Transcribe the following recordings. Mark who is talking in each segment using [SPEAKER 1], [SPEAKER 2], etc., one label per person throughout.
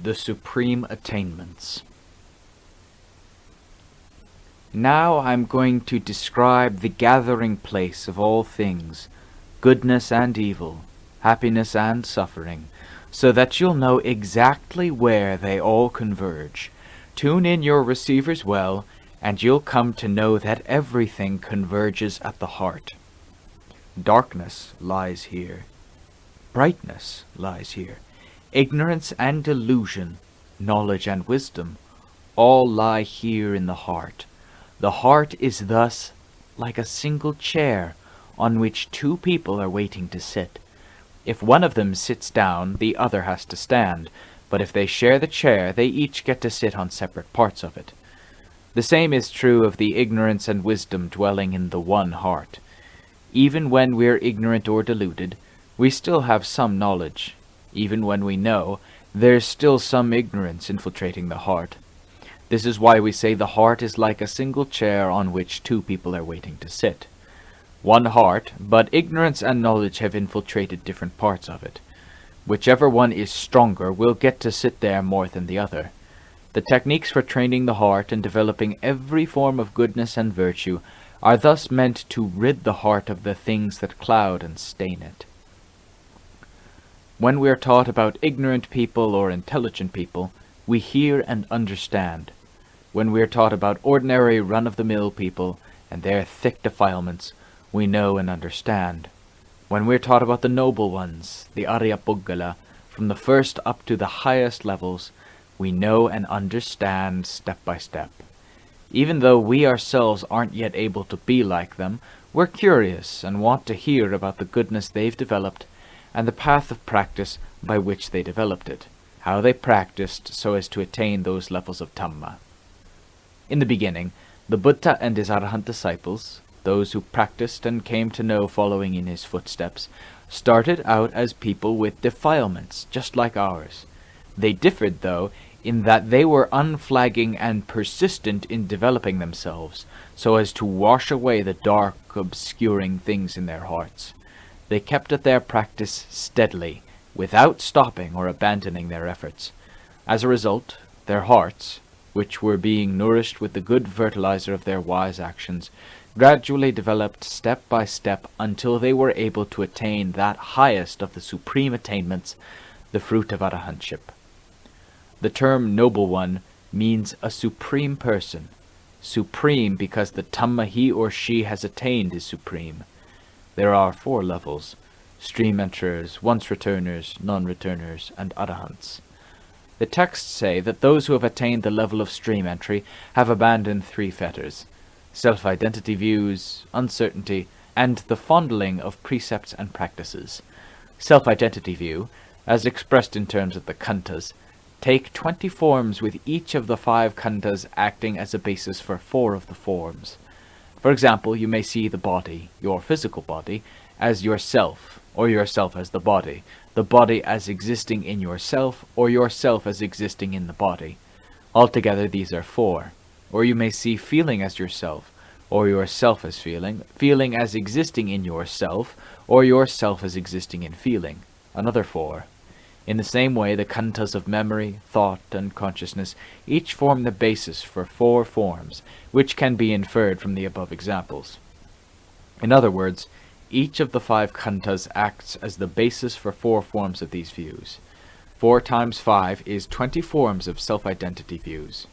[SPEAKER 1] The Supreme Attainments. Now I'm going to describe the gathering place of all things, goodness and evil, happiness and suffering, so that you'll know exactly where they all converge. Tune in your receivers well, and you'll come to know that everything converges at the heart. Darkness lies here. Brightness lies here. Ignorance and delusion, knowledge and wisdom, all lie here in the heart. The heart is thus like a single chair on which two people are waiting to sit. If one of them sits down, the other has to stand, but if they share the chair, they each get to sit on separate parts of it. The same is true of the ignorance and wisdom dwelling in the one heart. Even when we're ignorant or deluded, we still have some knowledge. Even when we know, there's still some ignorance infiltrating the heart. This is why we say the heart is like a single chair on which two people are waiting to sit. One heart, but ignorance and knowledge have infiltrated different parts of it. Whichever one is stronger will get to sit there more than the other. The techniques for training the heart and developing every form of goodness and virtue are thus meant to rid the heart of the things that cloud and stain it. When we are taught about ignorant people or intelligent people, we hear and understand. When we are taught about ordinary run-of-the-mill people and their thick defilements, we know and understand. When we are taught about the noble ones, the Arya Puggala, from the first up to the highest levels, we know and understand step by step. Even though we ourselves aren't yet able to be like them, we're curious and want to hear about the goodness they've developed and the path of practice by which they developed it, how they practiced so as to attain those levels of Dhamma. In the beginning, the Buddha and his Arahant disciples, those who practiced and came to know following in his footsteps, started out as people with defilements just like ours. They differed, though, in that they were unflagging and persistent in developing themselves, so as to wash away the dark, obscuring things in their hearts. They kept at their practice steadily, without stopping or abandoning their efforts. As a result, their hearts, which were being nourished with the good fertilizer of their wise actions, gradually developed step by step until they were able to attain that highest of the supreme attainments, the fruit of arahantship. The term noble one means a supreme person, supreme because the Dhamma he or she has attained is supreme. There are 4 levels: stream enterers, once returners, non-returners, and arahants. The texts say that those who have attained the level of stream entry have abandoned 3 fetters: self-identity views, uncertainty, and the fondling of precepts and practices. Self-identity view, as expressed in terms of the khandhas, take 20 forms with each of the 5 khandhas acting as a basis for 4 of the forms. For example, you may see the body, your physical body, as yourself, or yourself as the body as existing in yourself, or yourself as existing in the body. Altogether these are 4. Or you may see feeling as yourself, or yourself as feeling, feeling as existing in yourself, or yourself as existing in feeling. Another 4. In the same way, the khandhas of memory, thought, and consciousness each form the basis for 4 forms, which can be inferred from the above examples. In other words, each of the 5 khandhas acts as the basis for 4 forms of these views. 4 times 5 is 20 forms of self-identity views.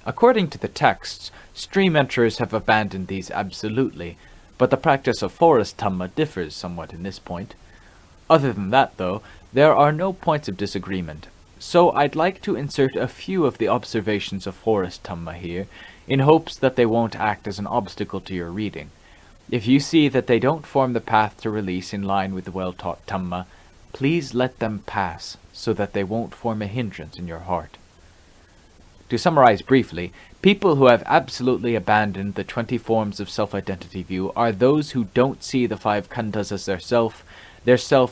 [SPEAKER 1] According to the texts, stream enterers have abandoned these absolutely, but the practice of forest Dhamma differs somewhat in this point. Other than that, though, there are no points of disagreement, so I'd like to insert a few of the observations of forest Dhamma here, in hopes that they won't act as an obstacle to your reading. If you see that they don't form the path to release in line with the well-taught Dhamma, please let them pass, so that they won't form a hindrance in your heart. To summarize briefly, people who have absolutely abandoned the 20 forms of self-identity view are those who don't see the 5 khandhas as their self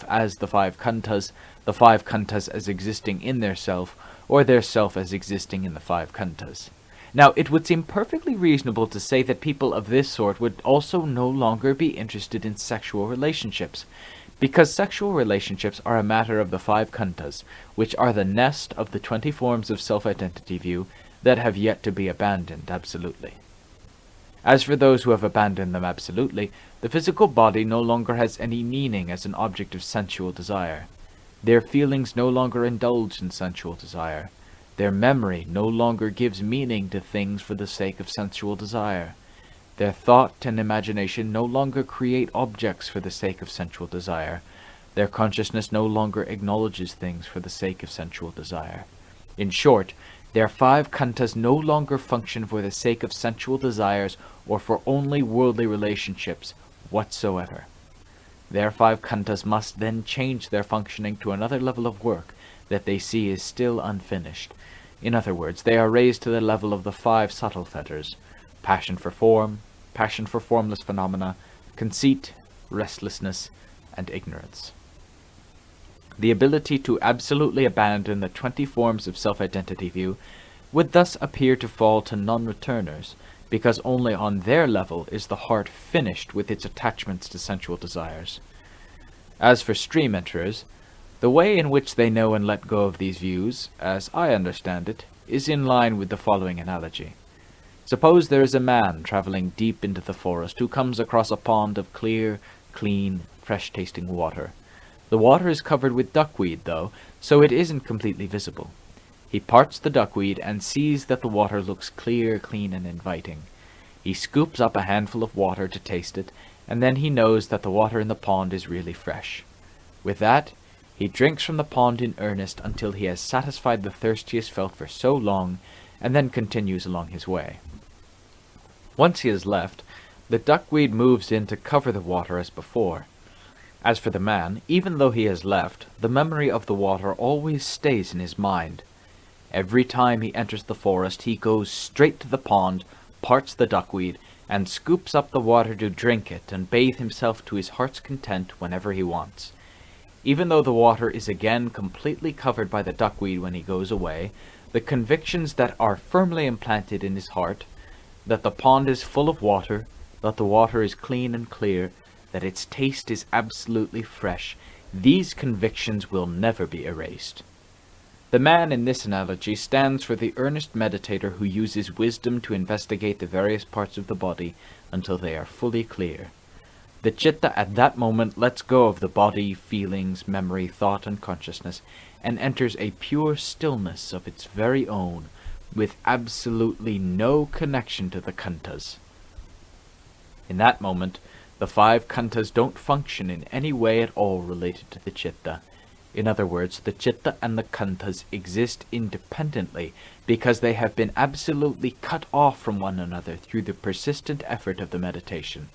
[SPEAKER 1] as the 5 khandhas as existing in their self, or their self as existing in the 5 khandhas. Now, it would seem perfectly reasonable to say that people of this sort would also no longer be interested in sexual relationships, Because sexual relationships are a matter of the 5 khandhas, which are the nest of the 20 forms of self-identity view that have yet to be abandoned absolutely. As for those who have abandoned them absolutely, the physical body no longer has any meaning as an object of sensual desire. Their feelings no longer indulge in sensual desire. Their memory no longer gives meaning to things for the sake of sensual desire. Their thought and imagination no longer create objects for the sake of sensual desire. Their consciousness no longer acknowledges things for the sake of sensual desire. In short, their 5 khandhas no longer function for the sake of sensual desires or for only worldly relationships whatsoever. Their 5 khandhas must then change their functioning to another level of work that they see is still unfinished. In other words, they are raised to the level of the 5 subtle fetters: passion for form, passion for formless phenomena, conceit, restlessness, and ignorance. The ability to absolutely abandon the 20 forms of self-identity view would thus appear to fall to non-returners, because only on their level is the heart finished with its attachments to sensual desires. As for stream enterers, the way in which they know and let go of these views, as I understand it, is in line with the following analogy. Suppose there is a man traveling deep into the forest who comes across a pond of clear, clean, fresh-tasting water. The water is covered with duckweed, though, so it isn't completely visible. He parts the duckweed and sees that the water looks clear, clean, and inviting. He scoops up a handful of water to taste it, and then he knows that the water in the pond is really fresh. With that, he drinks from the pond in earnest until he has satisfied the thirst he has felt for so long, and then continues along his way. Once he has left, the duckweed moves in to cover the water as before. As for the man, even though he has left, the memory of the water always stays in his mind. Every time he enters the forest, he goes straight to the pond, parts the duckweed, and scoops up the water to drink it and bathe himself to his heart's content whenever he wants. Even though the water is again completely covered by the duckweed when he goes away, the convictions that are firmly implanted in his heart, that the pond is full of water, that the water is clean and clear, that its taste is absolutely fresh, these convictions will never be erased. The man in this analogy stands for the earnest meditator who uses wisdom to investigate the various parts of the body until they are fully clear. The citta at that moment lets go of the body, feelings, memory, thought, and consciousness, and enters a pure stillness of its very own, with absolutely no connection to the khandhas. In that moment, the 5 khandhas don't function in any way at all related to the citta. In other words, the citta and the khandhas exist independently because they have been absolutely cut off from one another through the persistent effort of the meditation.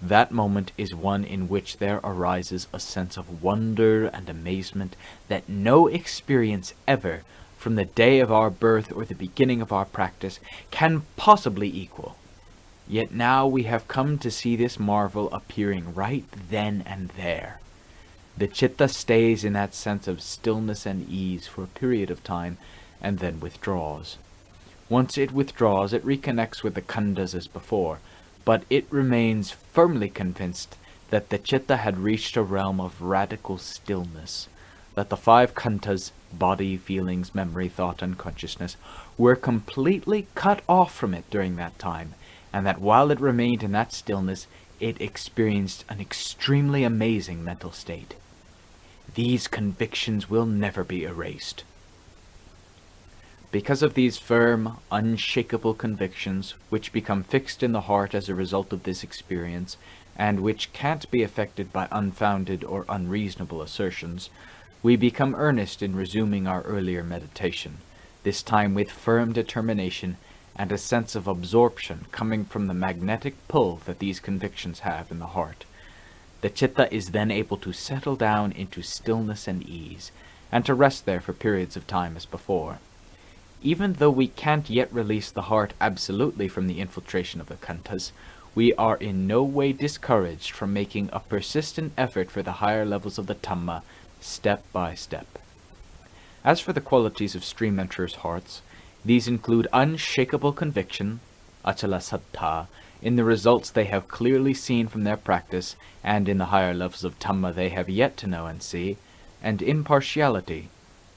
[SPEAKER 1] That moment is one in which there arises a sense of wonder and amazement that no experience ever, from the day of our birth or the beginning of our practice, can possibly equal. Yet now we have come to see this marvel appearing right then and there. The citta stays in that sense of stillness and ease for a period of time, and then withdraws. Once it withdraws, it reconnects with the khandhas as before, but it remains firmly convinced that the citta had reached a realm of radical stillness, that the 5 khandhas, body, feelings, memory, thought, and consciousness, were completely cut off from it during that time, and that while it remained in that stillness, it experienced an extremely amazing mental state. These convictions will never be erased. Because of these firm, unshakable convictions, which become fixed in the heart as a result of this experience, and which can't be affected by unfounded or unreasonable assertions, we become earnest in resuming our earlier meditation, this time with firm determination and a sense of absorption coming from the magnetic pull that these convictions have in the heart. The citta is then able to settle down into stillness and ease, and to rest there for periods of time as before. Even though we can't yet release the heart absolutely from the infiltration of the khandhas, we are in no way discouraged from making a persistent effort for the higher levels of the Dhamma, step by step. As for the qualities of stream enterers' hearts, these include unshakable conviction, achala saddha, in the results they have clearly seen from their practice, and in the higher levels of Dhamma they have yet to know and see, and impartiality,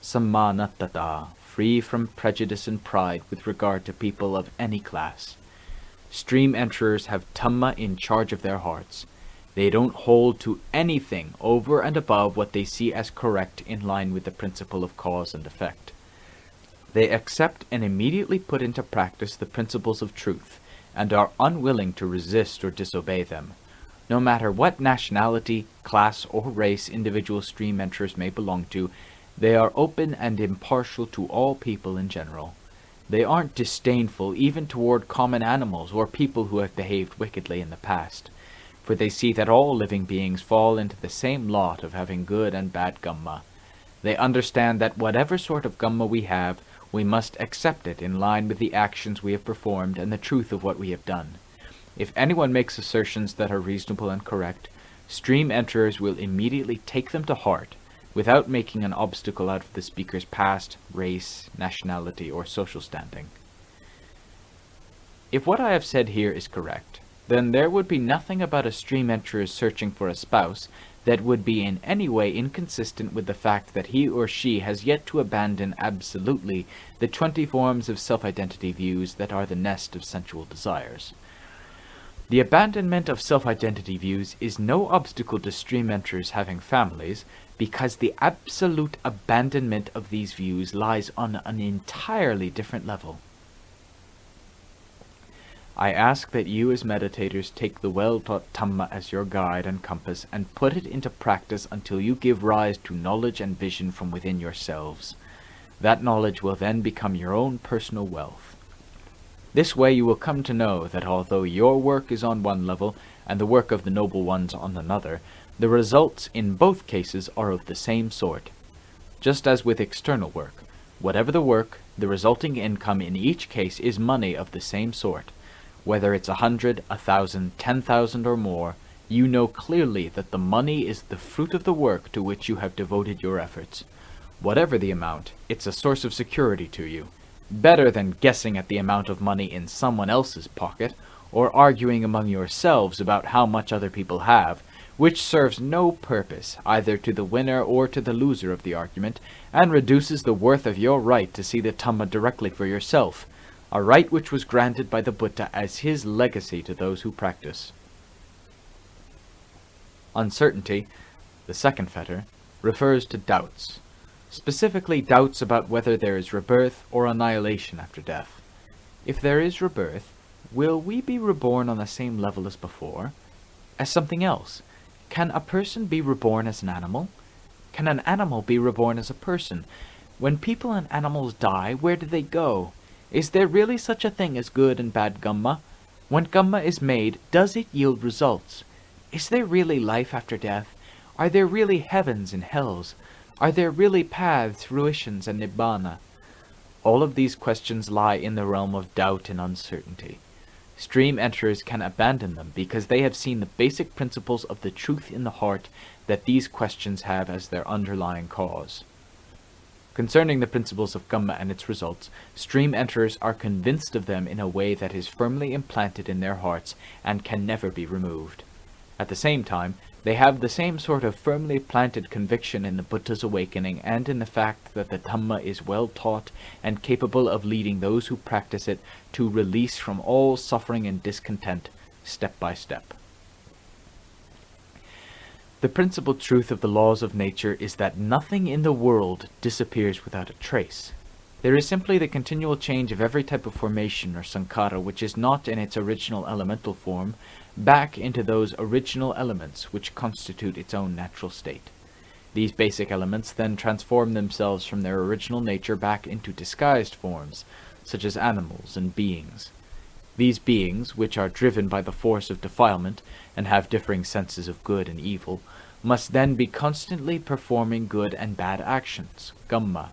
[SPEAKER 1] sammanatata, free from prejudice and pride with regard to people of any class. Stream enterers have Dhamma in charge of their hearts. They don't hold to anything over and above what they see as correct in line with the principle of cause and effect. They accept and immediately put into practice the principles of truth, and are unwilling to resist or disobey them. No matter what nationality, class, or race individual stream enterers may belong to, they are open and impartial to all people in general. They aren't disdainful even toward common animals or people who have behaved wickedly in the past, for they see that all living beings fall into the same lot of having good and bad Dhamma. They understand that whatever sort of Dhamma we have, we must accept it in line with the actions we have performed and the truth of what we have done. If anyone makes assertions that are reasonable and correct, stream enterers will immediately take them to heart, without making an obstacle out of the speaker's past, race, nationality, or social standing. If what I have said here is correct, then there would be nothing about a stream enterer searching for a spouse that would be in any way inconsistent with the fact that he or she has yet to abandon absolutely the 20 forms of self-identity views that are the nest of sensual desires. The abandonment of self-identity views is no obstacle to stream enterers having families, because the absolute abandonment of these views lies on an entirely different level. I ask that you as meditators take the well-taught Dhamma as your guide and compass and put it into practice until you give rise to knowledge and vision from within yourselves. That knowledge will then become your own personal wealth. This way you will come to know that although your work is on one level and the work of the noble ones on another, the results in both cases are of the same sort. Just as with external work, whatever the work, the resulting income in each case is money of the same sort. Whether it's 100, 1,000, 10,000 or more, you know clearly that the money is the fruit of the work to which you have devoted your efforts. Whatever the amount, it's a source of security to you, better than guessing at the amount of money in someone else's pocket, or arguing among yourselves about how much other people have, which serves no purpose either to the winner or to the loser of the argument, and reduces the worth of your right to see the Dhamma directly for yourself, a right which was granted by the Buddha as his legacy to those who practice. Uncertainty, the second fetter, refers to doubts, specifically doubts about whether there is rebirth or annihilation after death. If there is rebirth, will we be reborn on the same level as before? As something else? Can a person be reborn as an animal? Can an animal be reborn as a person? When people and animals die, where do they go? Is there really such a thing as good and bad Dhamma? When Dhamma is made, does it yield results? Is there really life after death? Are there really heavens and hells? Are there really paths, fruitions, and nibbana? All of these questions lie in the realm of doubt and uncertainty. Stream enterers can abandon them because they have seen the basic principles of the truth in the heart that these questions have as their underlying cause. Concerning the principles of Dhamma and its results, stream enterers are convinced of them in a way that is firmly implanted in their hearts and can never be removed. At the same time, they have the same sort of firmly planted conviction in the Buddha's awakening and in the fact that the Dhamma is well taught and capable of leading those who practice it to release from all suffering and discontent, step by step. The principal truth of the laws of nature is that nothing in the world disappears without a trace. There is simply the continual change of every type of formation or sankhara which is not in its original elemental form, back into those original elements which constitute its own natural state. These basic elements then transform themselves from their original nature back into disguised forms, such as animals and beings. These beings, which are driven by the force of defilement and have differing senses of good and evil, must then be constantly performing good and bad actions, Dhamma.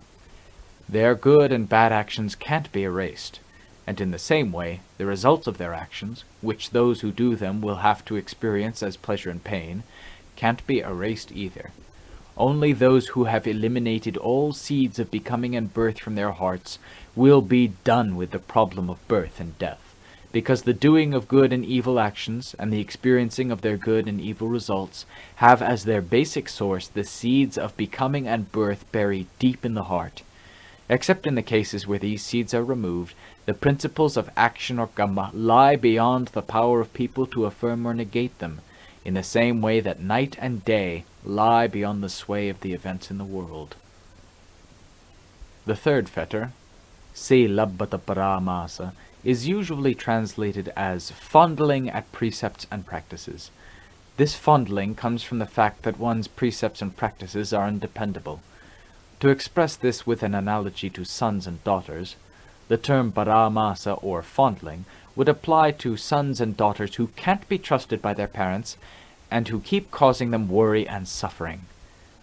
[SPEAKER 1] Their good and bad actions can't be erased, and in the same way, the results of their actions, which those who do them will have to experience as pleasure and pain, can't be erased either. Only those who have eliminated all seeds of becoming and birth from their hearts will be done with the problem of birth and death, because the doing of good and evil actions and the experiencing of their good and evil results have as their basic source the seeds of becoming and birth buried deep in the heart. Except in the cases where these seeds are removed, the principles of action or karma lie beyond the power of people to affirm or negate them, in the same way that night and day lie beyond the sway of the events in the world. The third fetter, se labbata paramasa, is usually translated as fondling at precepts and practices. This fondling comes from the fact that one's precepts and practices are undependable. To express this with an analogy to sons and daughters, the term paramasa or fondling would apply to sons and daughters who can't be trusted by their parents and who keep causing them worry and suffering.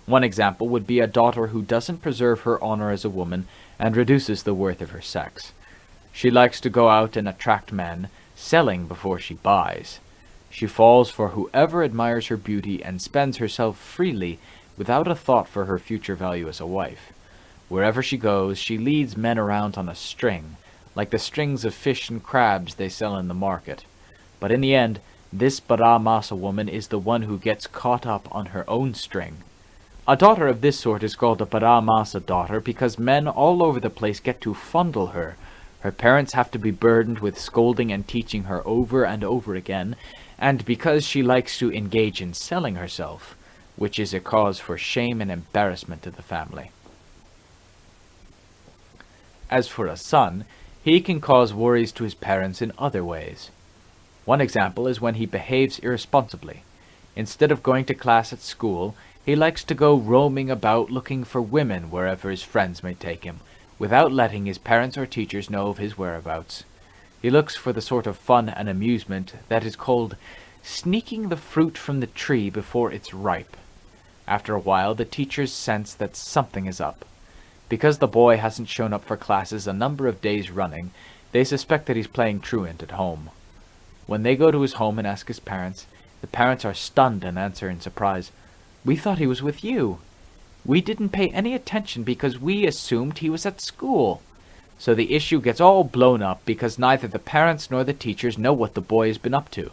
[SPEAKER 1] One example would be a daughter who doesn't preserve her honor as a woman and reduces the worth of her sex. She likes to go out and attract men, selling before she buys. She falls for whoever admires her beauty and spends herself freely without a thought for her future value as a wife. Wherever she goes, she leads men around on a string, like the strings of fish and crabs they sell in the market. But in the end, this paramasa woman is the one who gets caught up on her own string. A daughter of this sort is called a paramasa daughter because men all over the place get to fondle her. Her parents have to be burdened with scolding and teaching her over and over again, and because she likes to engage in selling herself, which is a cause for shame and embarrassment to the family. As for a son, he can cause worries to his parents in other ways. One example is when he behaves irresponsibly. Instead of going to class at school, he likes to go roaming about looking for women wherever his friends may take him, without letting his parents or teachers know of his whereabouts. He looks for the sort of fun and amusement that is called sneaking the fruit from the tree before it's ripe. After a while, the teachers sense that something is up. Because the boy hasn't shown up for classes a number of days running, they suspect that he's playing truant at home. When they go to his home and ask his parents, the parents are stunned and answer in surprise, "We thought he was with you. We didn't pay any attention because we assumed he was at school." So the issue gets all blown up because neither the parents nor the teachers know what the boy has been up to.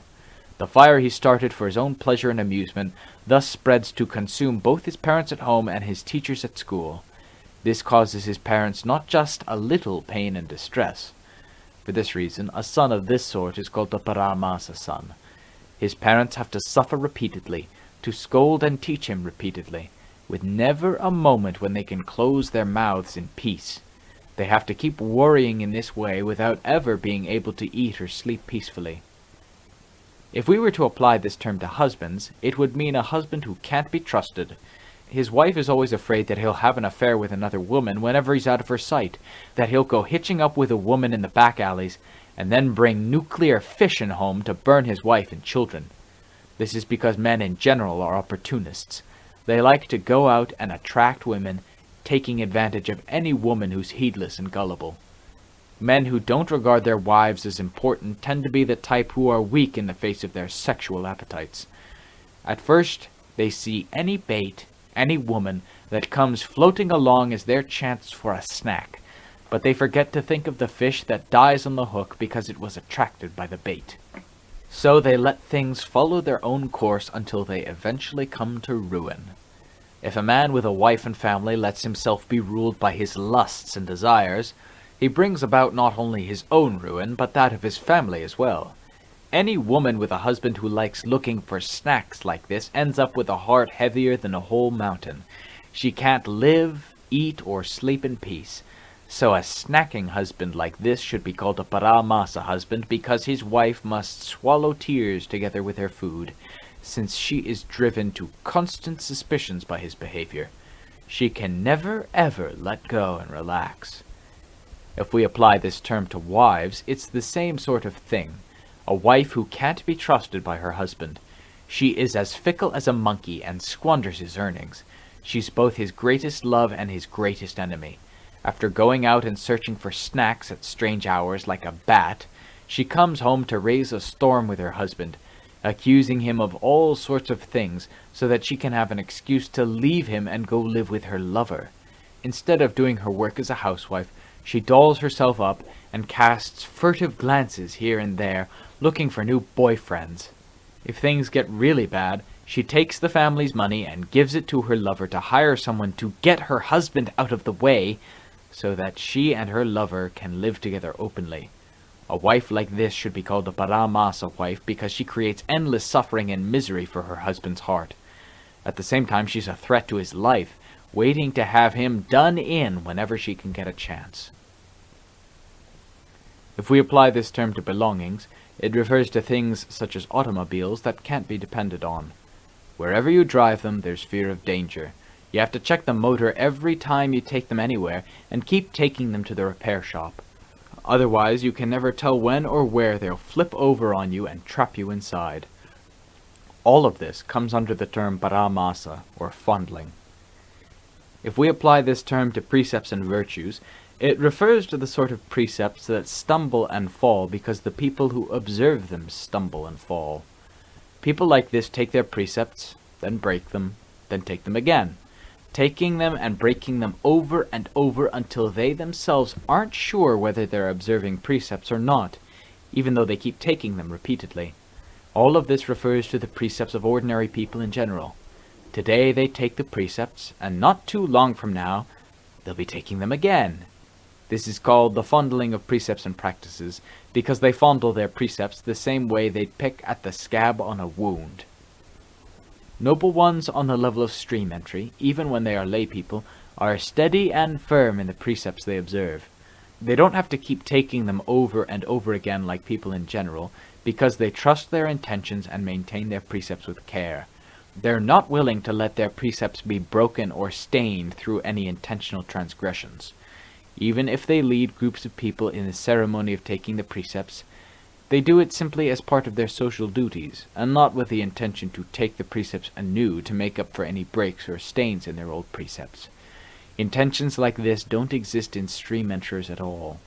[SPEAKER 1] The fire he started for his own pleasure and amusement thus spreads to consume both his parents at home and his teachers at school. This causes his parents not just a little pain and distress. For this reason, a son of this sort is called a paramasa son. His parents have to suffer repeatedly, to scold and teach him repeatedly, with never a moment when they can close their mouths in peace. They have to keep worrying in this way without ever being able to eat or sleep peacefully. If we were to apply this term to husbands, it would mean a husband who can't be trusted. His wife is always afraid that he'll have an affair with another woman whenever he's out of her sight, that he'll go hitching up with a woman in the back alleys, and then bring nuclear fission home to burn his wife and children. This is because men in general are opportunists. They like to go out and attract women, taking advantage of any woman who's heedless and gullible. Men who don't regard their wives as important tend to be the type who are weak in the face of their sexual appetites. At first, they see any bait, any woman that comes floating along as their chance for a snack, but they forget to think of the fish that dies on the hook because it was attracted by the bait. So they let things follow their own course until they eventually come to ruin. If a man with a wife and family lets himself be ruled by his lusts and desires, he brings about not only his own ruin, but that of his family as well. Any woman with a husband who likes looking for snacks like this ends up with a heart heavier than a whole mountain. She can't live, eat, or sleep in peace. So a snacking husband like this should be called a paramasa husband because his wife must swallow tears together with her food, since she is driven to constant suspicions by his behavior. She can never ever let go and relax. If we apply this term to wives, it's the same sort of thing. A wife who can't be trusted by her husband. She is as fickle as a monkey and squanders his earnings. She's both his greatest love and his greatest enemy. After going out and searching for snacks at strange hours like a bat, she comes home to raise a storm with her husband, accusing him of all sorts of things so that she can have an excuse to leave him and go live with her lover. Instead of doing her work as a housewife, She dolls herself up and casts furtive glances here and there, looking for new boyfriends. If things get really bad, she takes the family's money and gives it to her lover to hire someone to get her husband out of the way so that she and her lover can live together openly. A wife like this should be called a paramasa wife because she creates endless suffering and misery for her husband's heart. At the same time, she's a threat to his life, waiting to have him done in whenever she can get a chance. If we apply this term to belongings, it refers to things such as automobiles that can't be depended on. Wherever you drive them, there's fear of danger. You have to check the motor every time you take them anywhere, and keep taking them to the repair shop. Otherwise, you can never tell when or where they'll flip over on you and trap you inside. All of this comes under the term paramasa, or fondling. If we apply this term to precepts and virtues, it refers to the sort of precepts that stumble and fall because the people who observe them stumble and fall. People like this take their precepts, then break them, then take them again, taking them and breaking them over and over until they themselves aren't sure whether they're observing precepts or not, even though they keep taking them repeatedly. All of this refers to the precepts of ordinary people in general. Today they take the precepts, and not too long from now, they'll be taking them again. This is called the fondling of precepts and practices, because they fondle their precepts the same way they pick at the scab on a wound. Noble ones on the level of stream entry, even when they are lay people, are steady and firm in the precepts they observe. They don't have to keep taking them over and over again like people in general, because they trust their intentions and maintain their precepts with care. They're not willing to let their precepts be broken or stained through any intentional transgressions. Even if they lead groups of people in the ceremony of taking the precepts, they do it simply as part of their social duties, and not with the intention to take the precepts anew to make up for any breaks or stains in their old precepts. Intentions like this don't exist in stream enterers at all.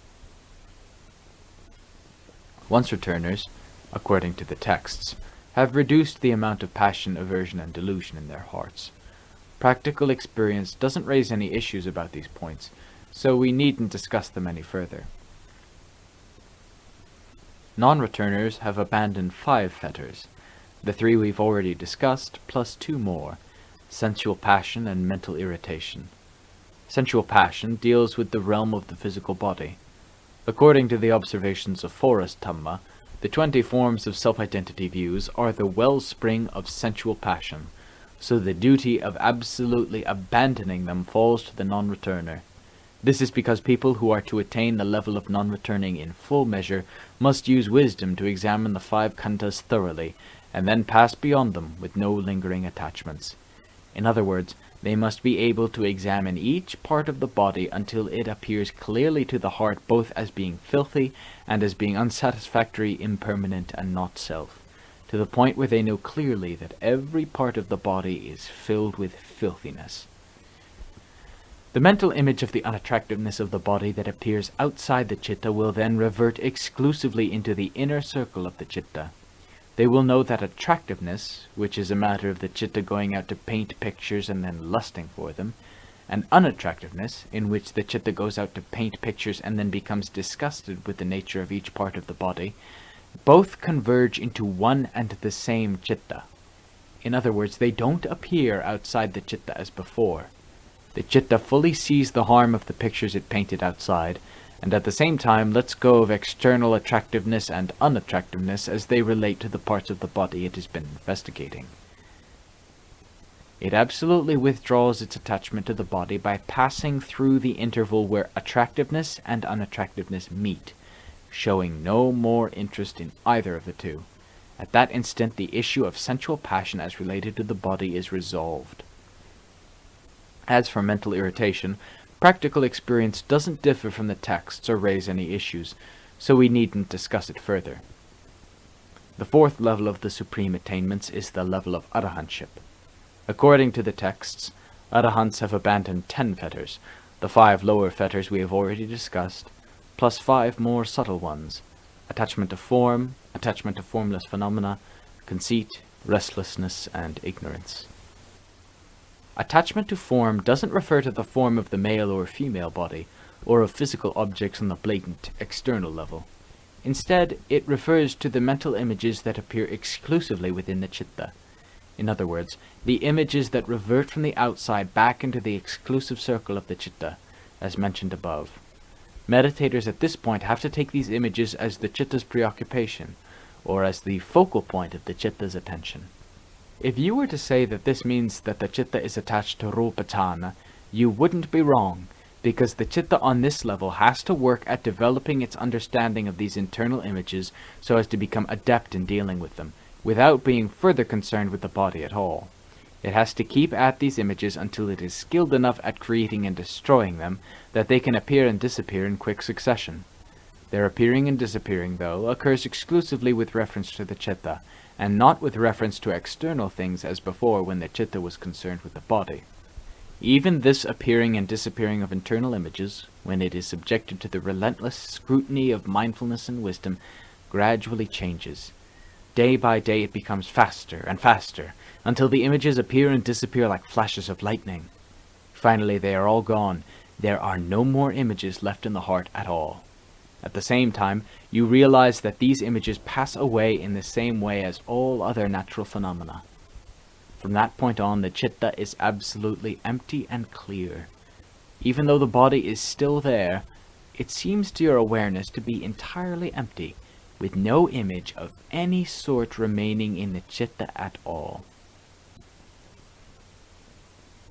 [SPEAKER 1] Once returners, according to the texts, have reduced the amount of passion, aversion, and delusion in their hearts. Practical experience doesn't raise any issues about these points, so we needn't discuss them any further. Non-returners have abandoned 5 fetters, the 3 we've already discussed, plus 2 more, sensual passion and mental irritation. Sensual passion deals with the realm of the physical body. According to the observations of Forest Dhamma, the 20 forms of self-identity views are the wellspring of sensual passion, so the duty of absolutely abandoning them falls to the non-returner. This is because people who are to attain the level of non-returning in full measure must use wisdom to examine the 5 khandhas thoroughly, and then pass beyond them with no lingering attachments. In other words, they must be able to examine each part of the body until it appears clearly to the heart both as being filthy and as being unsatisfactory, impermanent, and not self, to the point where they know clearly that every part of the body is filled with filthiness. The mental image of the unattractiveness of the body that appears outside the citta will then revert exclusively into the inner circle of the citta. They will know that attractiveness, which is a matter of the citta going out to paint pictures and then lusting for them, and unattractiveness, in which the citta goes out to paint pictures and then becomes disgusted with the nature of each part of the body, both converge into one and the same citta. In other words, they don't appear outside the citta as before. The citta fully sees the harm of the pictures it painted outside, and at the same time lets go of external attractiveness and unattractiveness as they relate to the parts of the body it has been investigating. It absolutely withdraws its attachment to the body by passing through the interval where attractiveness and unattractiveness meet, showing no more interest in either of the two. At that instant, the issue of sensual passion as related to the body is resolved. As for mental irritation, practical experience doesn't differ from the texts or raise any issues, so we needn't discuss it further. The 4th level of the Supreme Attainments is the level of Arahantship. According to the texts, Arahants have abandoned 10 fetters, the 5 lower fetters we have already discussed, plus 5 more subtle ones: attachment to form, attachment to formless phenomena, conceit, restlessness, and ignorance. Attachment to form doesn't refer to the form of the male or female body, or of physical objects on the blatant, external level. Instead, it refers to the mental images that appear exclusively within the citta. In other words, the images that revert from the outside back into the exclusive circle of the citta, as mentioned above. Meditators at this point have to take these images as the citta's preoccupation, or as the focal point of the citta's attention. If you were to say that this means that the citta is attached to rupacana, you wouldn't be wrong, because the citta on this level has to work at developing its understanding of these internal images so as to become adept in dealing with them, without being further concerned with the body at all. It has to keep at these images until it is skilled enough at creating and destroying them that they can appear and disappear in quick succession. Their appearing and disappearing, though, occurs exclusively with reference to the citta, and not with reference to external things as before when the citta was concerned with the body. Even this appearing and disappearing of internal images, when it is subjected to the relentless scrutiny of mindfulness and wisdom, gradually changes. Day by day it becomes faster and faster, until the images appear and disappear like flashes of lightning. Finally they are all gone. There are no more images left in the heart at all. At the same time, you realize that these images pass away in the same way as all other natural phenomena. From that point on, the citta is absolutely empty and clear. Even though the body is still there, it seems to your awareness to be entirely empty, with no image of any sort remaining in the citta at all.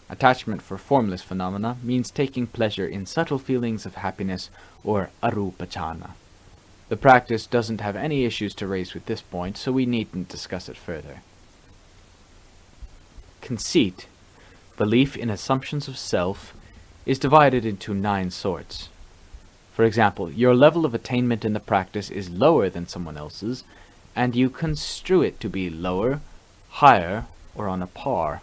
[SPEAKER 1] Attachment for formless phenomena means taking pleasure in subtle feelings of happiness, or arupacana. The practice doesn't have any issues to raise with this point, so we needn't discuss it further. Conceit, belief in assumptions of self, is divided into 9 sorts. For example, your level of attainment in the practice is lower than someone else's, and you construe it to be lower, higher, or on a par.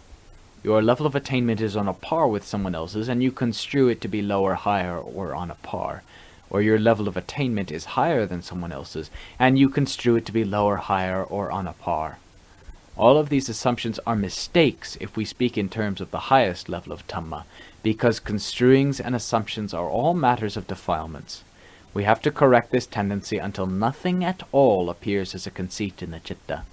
[SPEAKER 1] Your level of attainment is on a par with someone else's, and you construe it to be lower, higher, or on a par. Or your level of attainment is higher than someone else's, and you construe it to be lower, higher, or on a par. All of these assumptions are mistakes if we speak in terms of the highest level of Dhamma, because construings and assumptions are all matters of defilements. We have to correct this tendency until nothing at all appears as a conceit in the citta.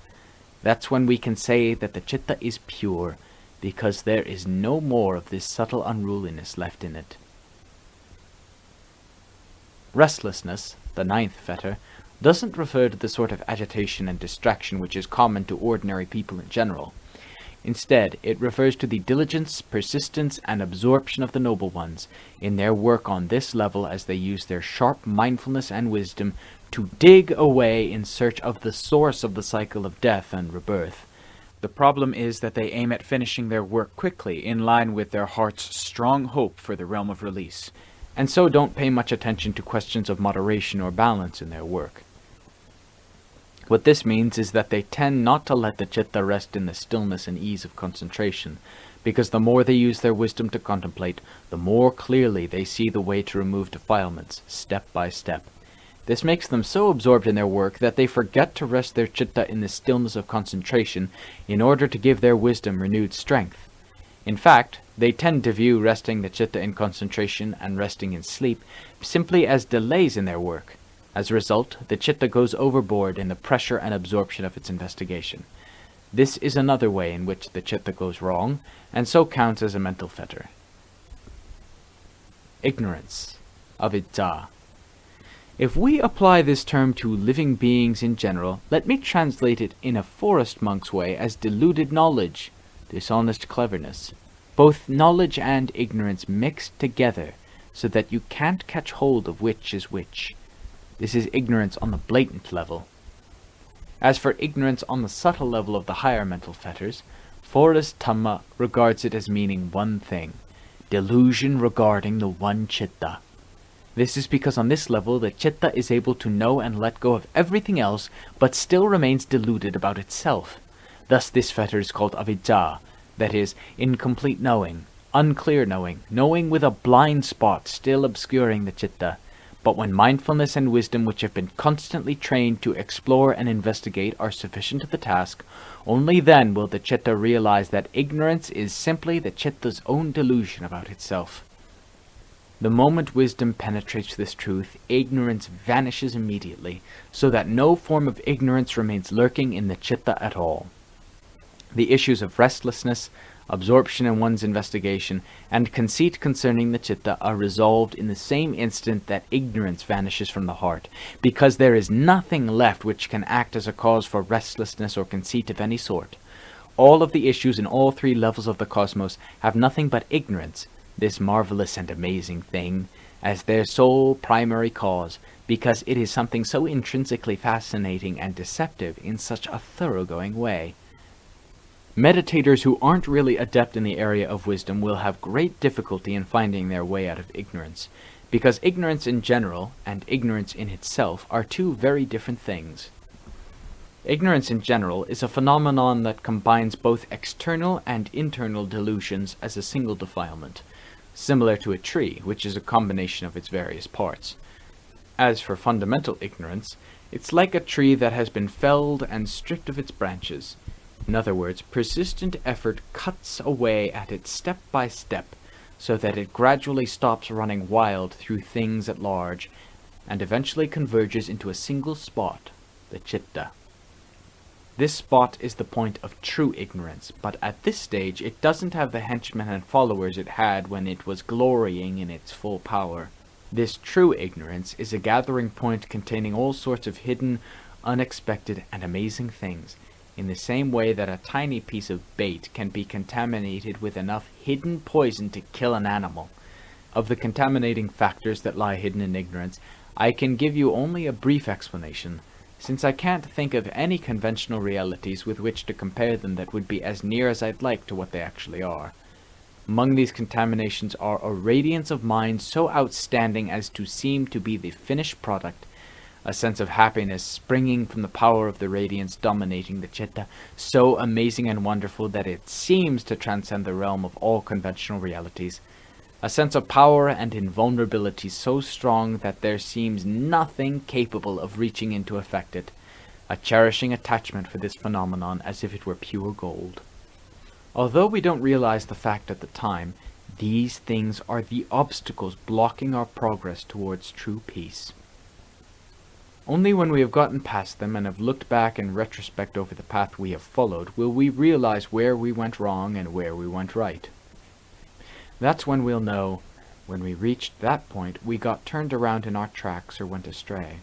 [SPEAKER 1] That's when we can say that the citta is pure, because there is no more of this subtle unruliness left in it. Restlessness, the 9th fetter, doesn't refer to the sort of agitation and distraction which is common to ordinary people in general. Instead, it refers to the diligence, persistence, and absorption of the noble ones in their work on this level as they use their sharp mindfulness and wisdom to dig away in search of the source of the cycle of death and rebirth. The problem is that they aim at finishing their work quickly, in line with their heart's strong hope for the realm of release, and so don't pay much attention to questions of moderation or balance in their work. What this means is that they tend not to let the citta rest in the stillness and ease of concentration, because the more they use their wisdom to contemplate, the more clearly they see the way to remove defilements, step by step. This makes them so absorbed in their work that they forget to rest their citta in the stillness of concentration in order to give their wisdom renewed strength. In fact, they tend to view resting the citta in concentration and resting in sleep simply as delays in their work. As a result, the citta goes overboard in the pressure and absorption of its investigation. This is another way in which the citta goes wrong, and so counts as a mental fetter. Ignorance, avidya. If we apply this term to living beings in general, let me translate it in a forest monk's way as deluded knowledge, dishonest cleverness. Both knowledge and ignorance mixed together, so that you can't catch hold of which is which. This is ignorance on the blatant level. As for ignorance on the subtle level of the higher mental fetters, Forest Dhamma regards it as meaning one thing: delusion regarding the one citta. This is because on this level the citta is able to know and let go of everything else, but still remains deluded about itself. Thus this fetter is called avidya, that is, incomplete knowing, unclear knowing, knowing with a blind spot still obscuring the citta. But when mindfulness and wisdom which have been constantly trained to explore and investigate are sufficient to the task, only then will the citta realize that ignorance is simply the citta's own delusion about itself. The moment wisdom penetrates this truth, ignorance vanishes immediately, so that no form of ignorance remains lurking in the citta at all. The issues of restlessness, absorption in one's investigation, and conceit concerning the citta are resolved in the same instant that ignorance vanishes from the heart, because there is nothing left which can act as a cause for restlessness or conceit of any sort. All of the issues in all three levels of the cosmos have nothing but ignorance, this marvelous and amazing thing, as their sole primary cause, because it is something so intrinsically fascinating and deceptive in such a thoroughgoing way. Meditators who aren't really adept in the area of wisdom will have great difficulty in finding their way out of ignorance, because ignorance in general and ignorance in itself are two very different things. Ignorance in general is a phenomenon that combines both external and internal delusions as a single defilement, similar to a tree, which is a combination of its various parts. As for fundamental ignorance, it's like a tree that has been felled and stripped of its branches. In other words, persistent effort cuts away at it step by step, so that it gradually stops running wild through things at large, and eventually converges into a single spot, the citta. This spot is the point of true ignorance, but at this stage it doesn't have the henchmen and followers it had when it was glorying in its full power. This true ignorance is a gathering point containing all sorts of hidden, unexpected, and amazing things, in the same way that a tiny piece of bait can be contaminated with enough hidden poison to kill an animal. Of the contaminating factors that lie hidden in ignorance, I can give you only a brief explanation, since I can't think of any conventional realities with which to compare them that would be as near as I'd like to what they actually are. Among these contaminations are a radiance of mind so outstanding as to seem to be the finished product, a sense of happiness springing from the power of the radiance dominating the citta, so amazing and wonderful that it seems to transcend the realm of all conventional realities, a sense of power and invulnerability so strong that there seems nothing capable of reaching in to affect it, a cherishing attachment for this phenomenon as if it were pure gold. Although we don't realize the fact at the time, these things are the obstacles blocking our progress towards true peace. Only when we have gotten past them and have looked back in retrospect over the path we have followed will we realize where we went wrong and where we went right. That's when we'll know, when we reached that point, we got turned around in our tracks or went astray.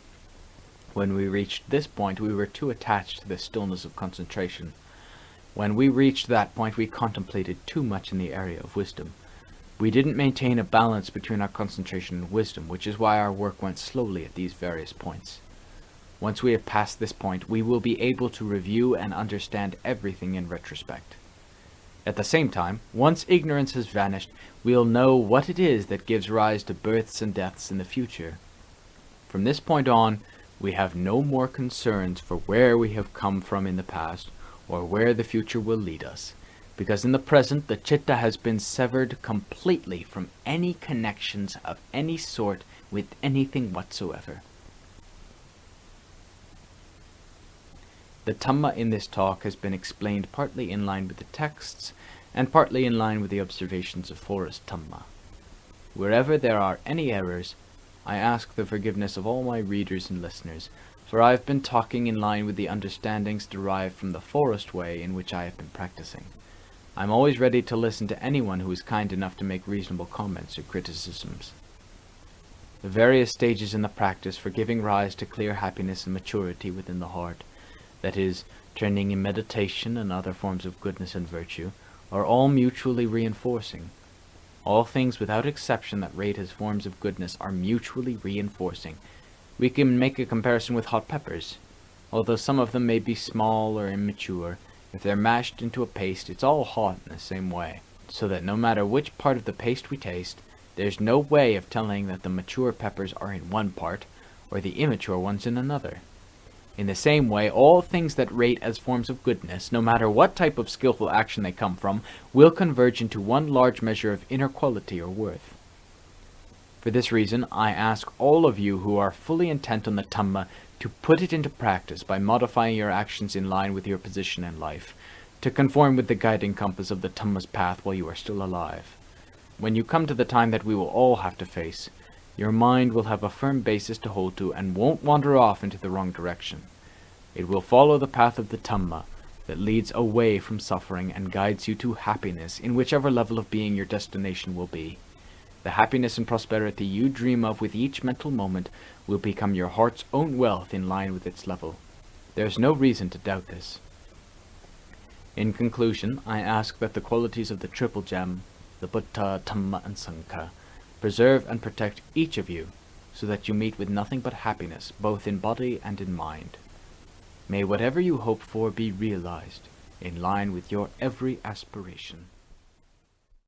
[SPEAKER 1] When we reached this point, we were too attached to the stillness of concentration. When we reached that point, we contemplated too much in the area of wisdom. We didn't maintain a balance between our concentration and wisdom, which is why our work went slowly at these various points. Once we have passed this point, we will be able to review and understand everything in retrospect. At the same time, once ignorance has vanished, we'll know what it is that gives rise to births and deaths in the future. From this point on, we have no more concerns for where we have come from in the past, or where the future will lead us, because in the present the citta has been severed completely from any connections of any sort with anything whatsoever. The Dhamma in this talk has been explained partly in line with the texts and partly in line with the observations of Forest Dhamma. Wherever there are any errors, I ask the forgiveness of all my readers and listeners, for I have been talking in line with the understandings derived from the forest way in which I have been practicing. I am always ready to listen to anyone who is kind enough to make reasonable comments or criticisms. The various stages in the practice for giving rise to clear happiness and maturity within the heart, that is, turning in meditation and other forms of goodness and virtue, are all mutually reinforcing. All things without exception that rate as forms of goodness are mutually reinforcing. We can make a comparison with hot peppers. Although some of them may be small or immature, if they're mashed into a paste, it's all hot in the same way, so that no matter which part of the paste we taste, there's no way of telling that the mature peppers are in one part, or the immature ones in another. In the same way, all things that rate as forms of goodness, no matter what type of skillful action they come from, will converge into one large measure of inner quality or worth. For this reason, I ask all of you who are fully intent on the Dhamma to put it into practice by modifying your actions in line with your position in life, to conform with the guiding compass of the Dhamma's path while you are still alive. When you come to the time that we will all have to face, your mind will have a firm basis to hold to and won't wander off into the wrong direction. It will follow the path of the Dhamma that leads away from suffering and guides you to happiness in whichever level of being your destination will be. The happiness and prosperity you dream of with each mental moment will become your heart's own wealth in line with its level. There is no reason to doubt this. In conclusion, I ask that the qualities of the Triple Gem, the Buddha, Dhamma, and Sangha, preserve and protect each of you, so that you meet with nothing but happiness, both in body and in mind. May whatever you hope for be realized, in line with your every aspiration.